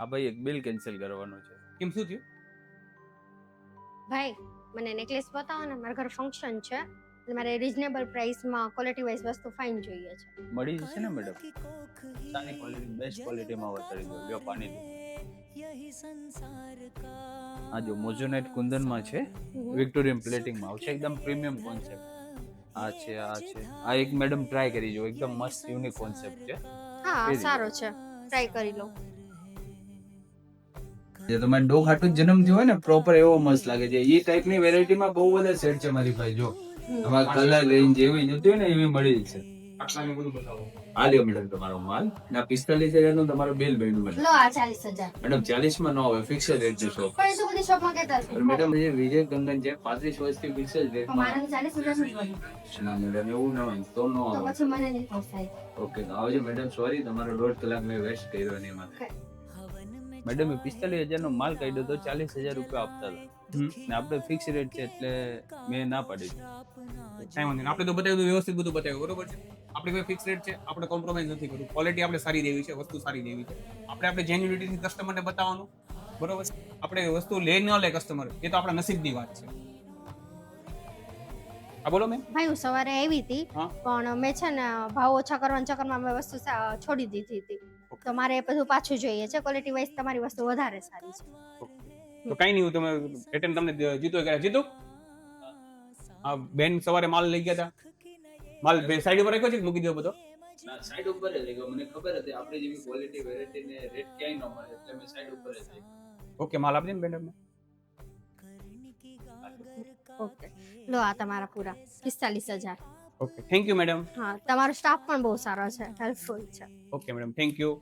હા ભાઈ, એક બિલ કેન્સલ કરવાનું છે. કેમ, શું થયું? ભાઈ મને નેકલેસ બતાવો ને, મારા ઘર ફંક્શન છે એટલે મારે રીઝનેબલ પ્રાઇસમાં ક્વોલિટી વાઇઝ વસ્તુ ફાઇન જોઈએ છે. મળી જશે ને મેડમ? સારી ક્વોલિટી, બેસ્ટ ક્વોલિટીમાં વતાડી દો. લ્યો પાણી લો. આ જો મોઝોનાઇટ કુંદનમાં છે, વિક્ટોરિયન પ્લેટિંગમાં આવશે, એકદમ પ્રીમિયમ કોન્સેપ્ટ. આ છે, આ છે. આ એક મેડમ ટ્રાય કરી જો, એકદમ મસ્ત યુનિક કોન્સેપ્ટ છે. હા સારો છે, ટ્રાય કરી લો. જે તમારે ડોગ હાટું જન્મ થયો હોય ને પ્રોપર એવો મસ્ત લાગે છે. એ ટાઈપની વેરાયટીમાં બહુ બધા સેટ છે મારી પાસે. જો તમારે કલર રેન્જ એવી જોતી હોય ને એવી મળી છે. આટલાનું બધું બતાવો. આ લ્યો મેડમ તમારો માલ. ના 45,000 નું તમારું બિલ બન્યું મેડમ. લો આ 40,000. મેડમ 40 માં ન હોય, ફિક્સ રેટ છે શોપ. પણ એ તો બધી શોપમાં કહેતા છે. મેડમ જે વિજય કંગન છે 35 વર્ષથી ફિક્સ રેટ. મારે 40,000 નું જ બન્યું. ના મેડમ એવું ન હોય તો ન તો આવે. પછી મને નહીં પોસાય. ઓકે તો આવજો મેડમ. સોરી તમારો 1.5 કલાક મેં વેસ્ટ કર્યો એની માટે. મેડમ 45,000 નો માલ કાઢ્યો તો 40,000 રૂપિયા આપતા હતા ને આપણે ફિક્સ રેટ છે એટલે મેં ના પાડી. કાંઈ વાંધો નહીં. આપણે તો બતાવ્યું, વ્યવસ્થિત બધું બતાવ્યું, બરોબર છે. આપણે કોઈ ફિક્સ રેટ છે, આપણે કોમ્પ્રોમાઇઝ નથી કરવું. ક્વોલિટી આપણે સારી દેવી છે, વસ્તુ સારી દેવી છે. આપણે જેન્યુનિટીથી કસ્ટમરને બતાવવાનું, બરોબર છે. આપણે વસ્તુ લે ન લે કસ્ટમર, એ તો આપણા નસીબની વાત છે. હા બોલો મેમ. ભાઈ હું સવારે આવી હતી હા. પણ મેં છે ને ભાવ ઓછા કરવાના ચક્કરમાં મેં વસ્તુ છોડી દીધી હતી. તો મારે એ બધું પાછું જોઈએ છે. ક્વોલિટી વાઇઝ તમારી વસ્તુ વધારે સારી છે. તો કાંઈ નહીં, હું તમે રિટર્ન તમને જીતો કર્યા. જીતો હા, બેન સવારે માલ લઈ ગયા હતા. માલ સાઈડ ઉપર રાખ્યો છે કે મૂકી દો બધો? ના સાઈડ ઉપર જ લઈ ગયો. મને ખબર હતી આપણી જેવી ક્વોલિટી વેરાયટી ને રેટ ક્યાંય ન મળે એટલે મેં સાઈડ ઉપર જ લઈ ગયો. ઓકે, માલ આપી દે ને મેડમને. ઓકે લો આ તમારા પૂરા 45,000. Okay, thank you madam. હા તમારો સ્ટાફ પણ બહુ સારો છે, હેલ્પફુલ છે. Okay madam, thank you.